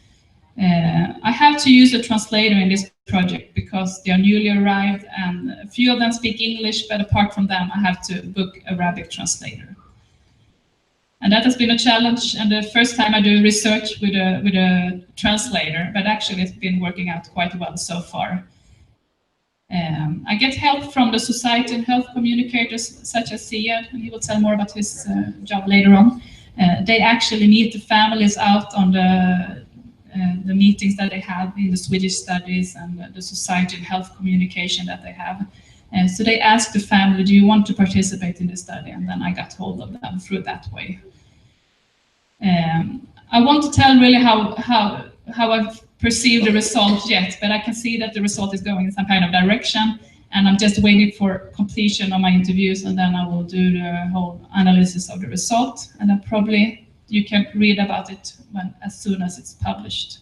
I have to use a translator in this project because they are newly arrived and a few of them speak English, but apart from them, I have to book a Arabic translator. And that has been a challenge, and the first time I do research with a translator, but actually it's been working out quite well so far. I get help from the society and health communicators such as Siad, and he will tell more about his job later on. They actually meet the families out on the the meetings that they have in the Swedish studies and the society and health communication that they have. So they asked the family, do you want to participate in the study? And then I got hold of them through that way. I want to tell really how I've perceived the result yet, but I can see that the result is going in some kind of direction, and I'm just waiting for completion of my interviews, and then I will do the whole analysis of the result, and then probably you can read about it as soon as it's published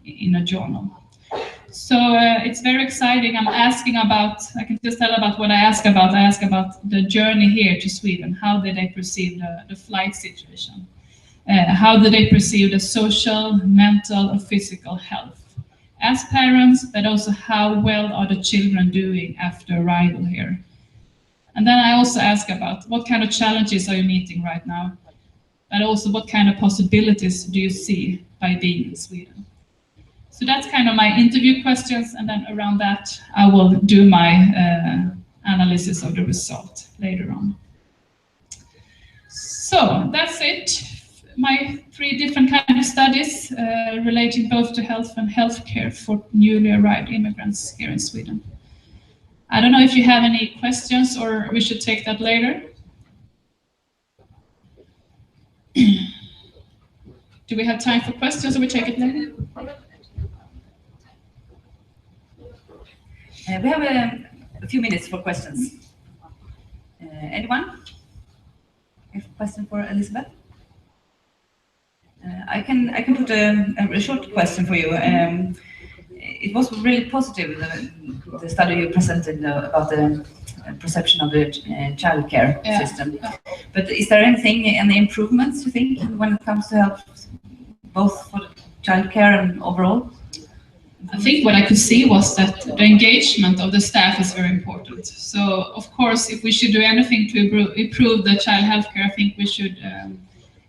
in a journal. So it's very exciting. I'm asking about, I can just tell about what I ask about. I ask about the journey here to Sweden. How did they perceive the flight situation? How do they perceive the social, mental, or physical health as parents, but also how well are the children doing after arrival here? And then I also ask about what kind of challenges are you meeting right now, but also what kind of possibilities do you see by being in Sweden? So that's kind of my interview questions, and then around that I will do my analysis of the result later on. So that's it. My 3 different kind of studies relating both to health and healthcare for newly arrived immigrants here in Sweden. I don't know if you have any questions or we should take that later. Do we have time for questions or we take it later?
We have a few minutes for questions. Anyone? Have a question for Elizabeth? I can put a short question for you. It was really positive, the study you presented about the perception of the childcare system. But is there any improvements you think when it comes to health, both for the childcare and overall?
I think what I could see was that the engagement of the staff is very important. So, of course, if we should do anything to improve the child healthcare, I think we should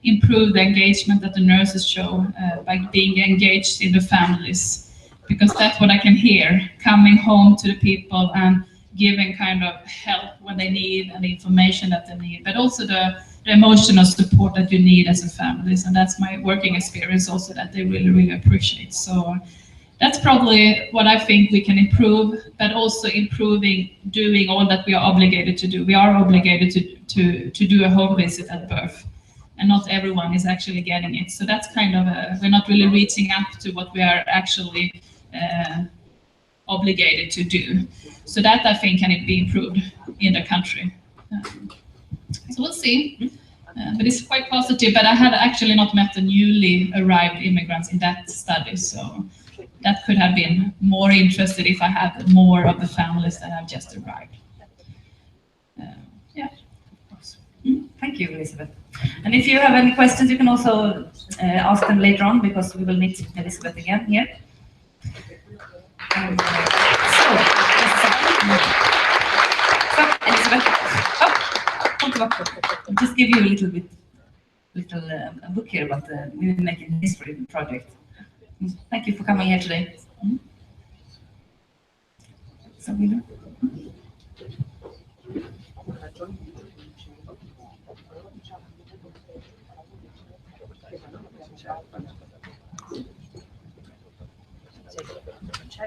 improve the engagement that the nurses show by being engaged in the families, because that's what I can hear, coming home to the people and giving kind of help when they need and the information that they need, but also the emotional support that you need as a families. And that's my working experience also, that they really, really appreciate. So that's probably what I think we can improve, but also improving doing all that we are obligated to do. We are obligated to do a home visit at birth, and not everyone is actually getting it. So that's kind of we're not really reaching up to what we are actually obligated to do. So that I think can be improved in the country. So we'll see. But it's quite positive, but I have actually not met the newly arrived immigrants in that study. So that could have been more interested if I had more of the families that have just arrived. Yeah.
Thank you, Elizabeth. And if you have any questions, you can also ask them later on, because we will meet Elizabeth again here. So Elizabeth, I'll just give you a little book here about the Women Making History project. Thank you for coming here today. So,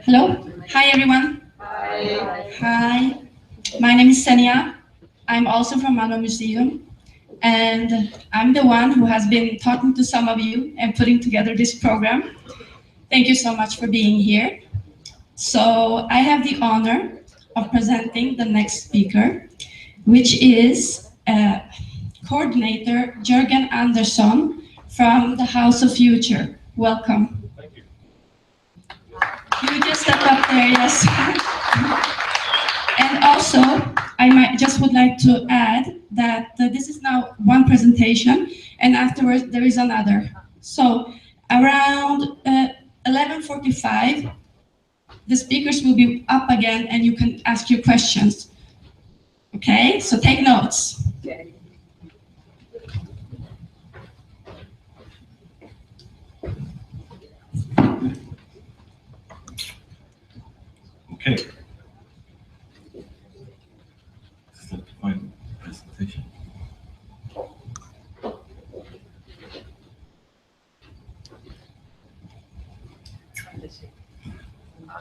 Hello. Hi, everyone.
Hi.
Hi. My name is Senia. I'm also from Malmö Museum, and I'm the one who has been talking to some of you and putting together this program. Thank you so much for being here. So I have the honor of presenting the next speaker, which is Coordinator Jörgen Andersson from the House of Future. Welcome.
Thank you.
You just step up there, yes. And also, I would like to add that this is now one presentation, and afterwards there is another. So around 11:45, the speakers will be up again, and you can ask your questions. Okay, so take notes.
Okay. Start to find presentation.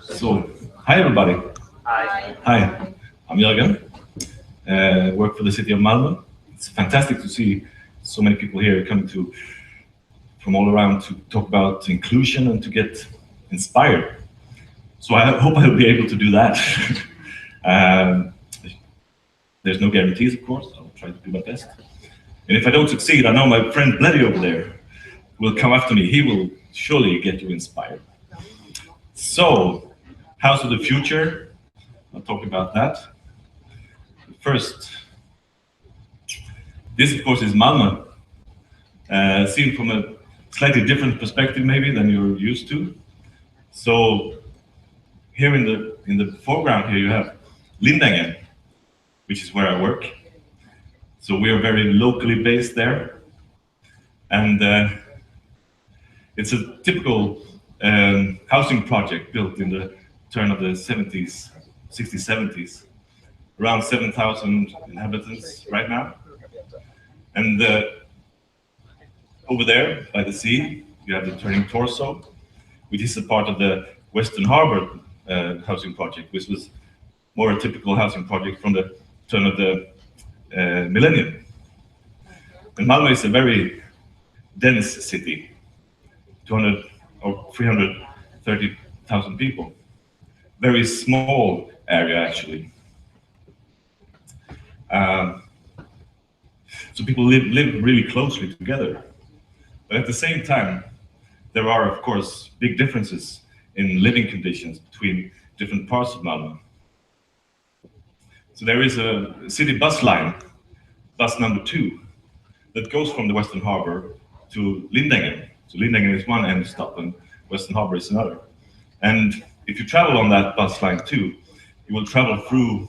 So, hi everybody.
Hi.
Hi, I'm Jörgen. Work for the city of Malmö. It's fantastic to see so many people here coming from all around to talk about inclusion and to get inspired. So I hope I'll be able to do that. There's no guarantees, of course. I'll try to do my best. And if I don't succeed, I know my friend Bleddy over there will come after me. He will surely get you inspired. So, House of the Future, I'll talk about that. First, this of course is Malmö, seen from a slightly different perspective maybe than you're used to. So, here in the foreground here you have Lindängen, which is where I work. So we are very locally based there. And it's a typical housing project built in the turn of the 60s, 70s. Around 7,000 inhabitants right now. And over there by the sea, you have the Turning Torso, which is a part of the Western Harbor housing project, which was more a typical housing project from the turn of the millennium. And Malmö is a very dense city, 200 or 330,000 people. Very small area, actually. So people live really closely together. But at the same time, there are, of course, big differences in living conditions between different parts of Malmö. So there is a city bus line, bus number 2, that goes from the Western Harbor to Lindängen. So Lindängen is one end stop and Western Harbor is another. And if you travel on that bus line too, you will travel through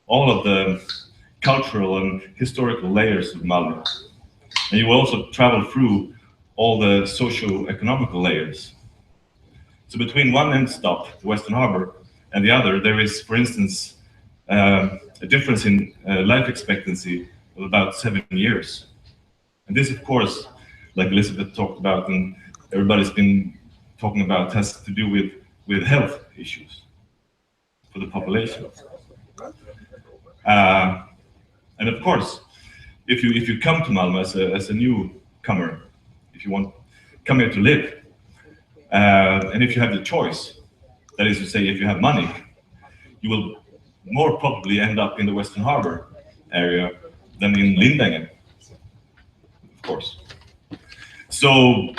all of the cultural and historical layers of Malmö. And you will also travel through all the socio-economical layers. So between one end stop, the Western Harbor, and the other, there is, for instance, a difference in life expectancy of about 7 years. And this, of course, like Elizabeth talked about and everybody's been talking about, has to do with health issues for the population. And of course, if you come to Malmö as a newcomer, if you want come here to live, and if you have the choice, that is to say, if you have money, you will more probably end up in the Western Harbor area than in Lindängen, of course. So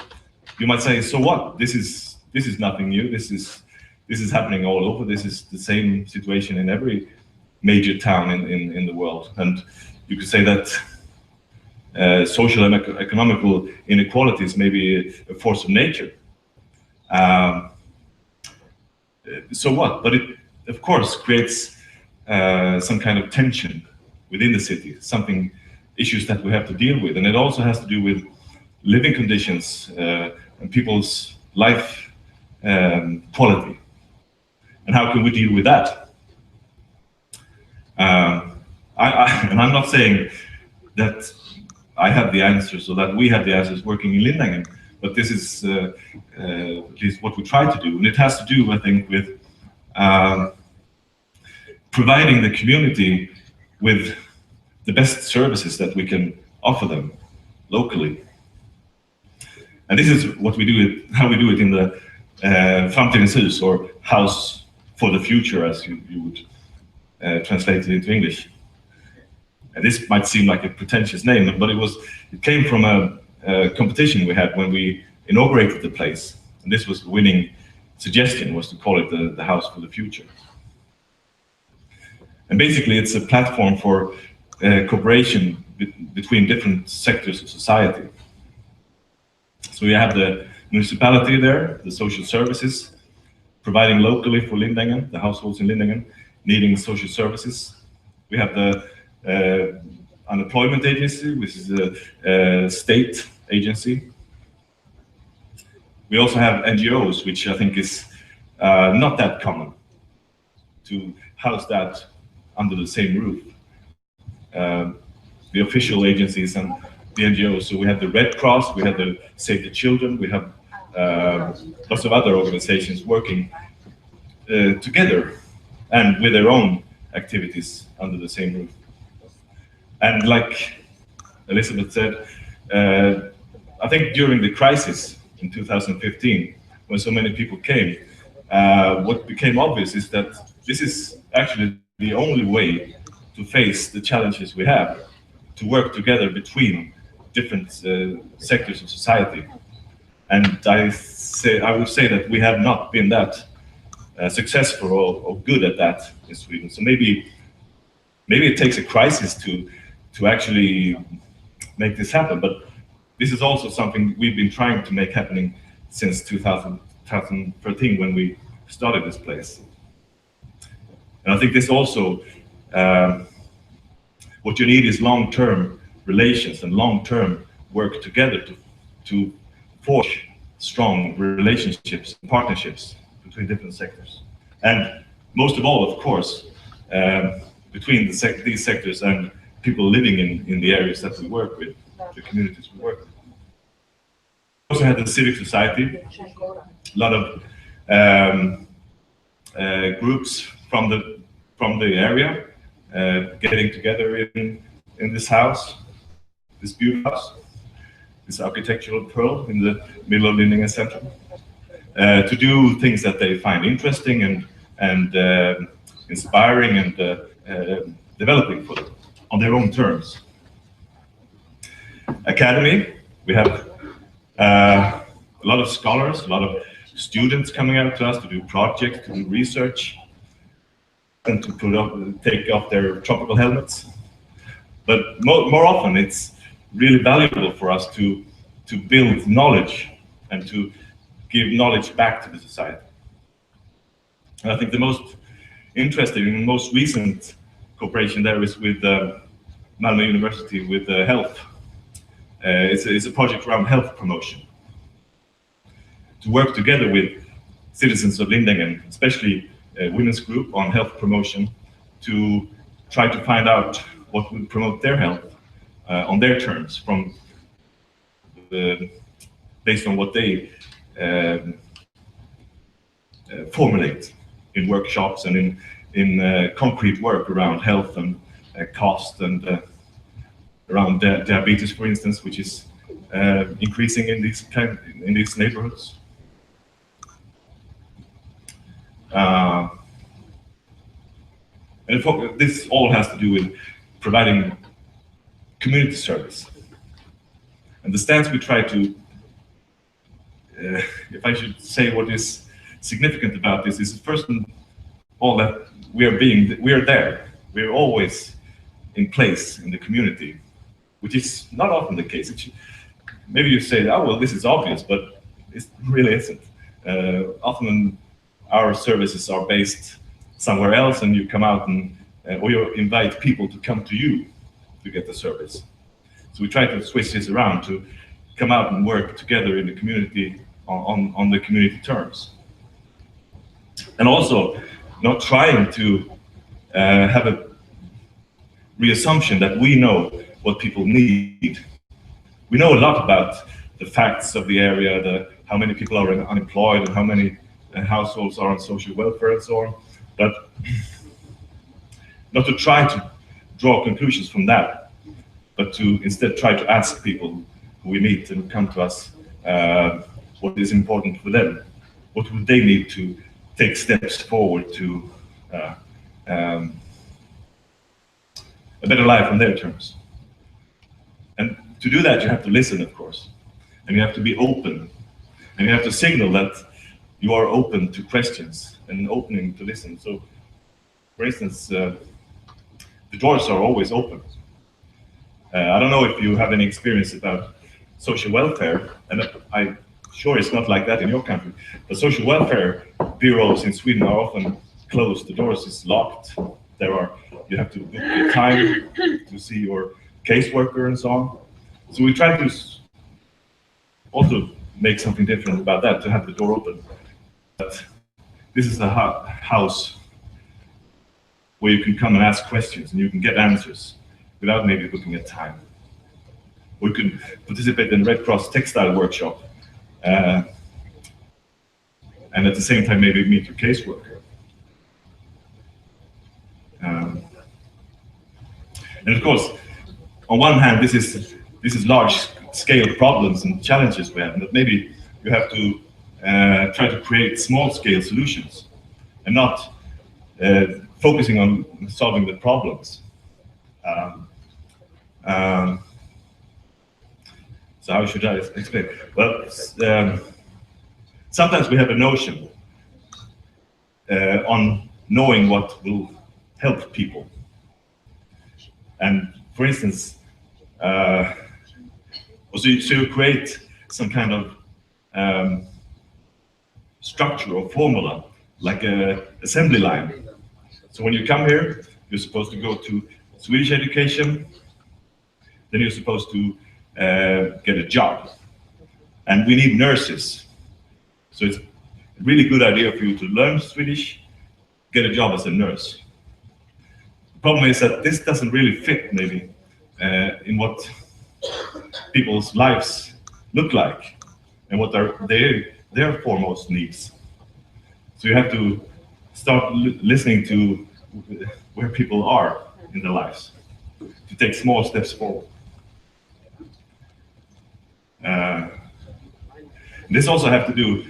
you might say, so what? This is nothing new. This is happening all over. This is the same situation in every major town in the world. And you could say that social and economical inequalities may be a force of nature. So what? But it, of course, creates some kind of tension within the city, issues that we have to deal with. And it also has to do with living conditions and people's life quality. And how can we deal with that? And I'm not saying that I have the answers or that we have the answers working in Lindängen, but this is at least what we try to do. And it has to do, I think, with providing the community with the best services that we can offer them locally. And this is what we do, how we do it in the Framtidens hus, or House for the Future, as you would translate it into English. And this might seem like a pretentious name, but it came from a competition we had when we inaugurated the place. And this was the winning suggestion, was to call it the House for the Future. And basically it's a platform for cooperation between different sectors of society. So we have the municipality there, the social services, providing locally for Lindängen, the households in Lindängen, needing social services. We have the unemployment agency, which is a state agency. We also have NGOs, which I think is not that common to house that under the same roof. The official agencies and the NGOs. So we have the Red Cross, we have the Save the Children, we have lots of other organizations working together and with their own activities under the same roof. And like Elizabeth said, I think during the crisis in 2015, when so many people came, what became obvious is that this is actually the only way to face the challenges we have, to work together between different sectors of society. And I would say that we have not been that successful or good at that in Sweden. So maybe it takes a crisis to actually make this happen. But this is also something we've been trying to make happening since 2013 when we started this place. And I think this also, what you need is long-term relations and long-term work together to forge strong relationships and partnerships between different sectors. And most of all, of course, between these sectors and people living in the areas that we work with, the communities we work with. We also had the civic society, a lot of groups from the area getting together in this house, this beautiful house, this architectural pearl in the middle of Lindängen Centrum, to do things that they find interesting and inspiring and developing for them on their own terms. Academy, we have a lot of scholars, a lot of students coming out to us to do projects, to do research, and to take off their tropical helmets. But more often, it's really valuable for us to build knowledge and to give knowledge back to the society. And I think the most interesting and most recent cooperation there is with Malmö University with health. It's a project around health promotion. To work together with citizens of Lindängen, especially a women's group on health promotion, to try to find out what would promote their health on their terms, based on what they formulate in workshops and in concrete work around health and cost and around diabetes, for instance, which is increasing in these neighborhoods. And this all has to do with providing community service. And the stance we try to, if I should say what is significant about this, is first of all that we are there. We're always in place in the community, which is not often the case. Maybe you say, oh, well, this is obvious, but it really isn't. Often our services are based somewhere else, and you come out or you invite people to come to you to get the service. So we try to switch this around to come out and work together in the community on the community terms. And also not trying to have a reassumption that we know what people need. We know a lot about the facts of the area, how many people are unemployed and how many households are on social welfare and so on, but not to try to draw conclusions from that, but to instead try to ask people who we meet and come to us what is important for them, what would they need to take steps forward to a better life on their terms. And to do that, you have to listen, of course, and you have to be open, and you have to signal that you are open to questions and opening to listen. So, for instance, the doors are always open. I don't know if you have any experience about social welfare, and I'm sure it's not like that in your country, but social welfare bureaus in Sweden are often closed. The doors is locked. You have to book your time to see your caseworker and so on. So we try to also make something different about that, to have the door open. But this is a house where you can come and ask questions and you can get answers without maybe booking a time. Or you can participate in Red Cross textile workshop and at the same time maybe meet your caseworker. And of course, on one hand, this is large-scale problems and challenges we have, but maybe you have to try to create small-scale solutions and not focusing on solving the problems. So how should I explain? Well, sometimes we have a notion on knowing what will help people. And for instance, so you create some kind of structure or formula, like an assembly line. So when you come here, you're supposed to go to Swedish education, then you're supposed to get a job. And we need nurses. So it's a really good idea for you to learn Swedish, get a job as a nurse. The problem is that this doesn't really fit maybe in what people's lives look like and what are their foremost needs. So you have to start listening to where people are in their lives to take small steps forward. This also have to do,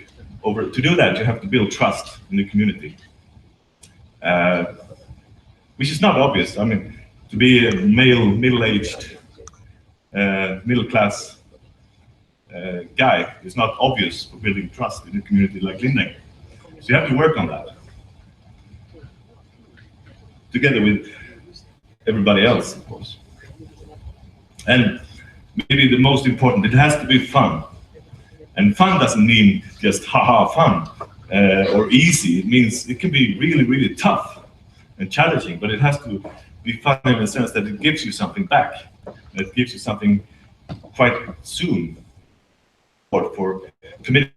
to do that, you have to build trust in the community, which is not obvious. I mean, to be a male, middle-aged, middle-class guy is not obvious for building trust in a community like Lindängen. So you have to work on that, together with everybody else, of course. And maybe the most important, it has to be fun. And fun doesn't mean just haha fun or easy. It means it can be really, really tough and challenging, but it has to be fun in the sense that it gives you something back. It gives you something quite soon for committing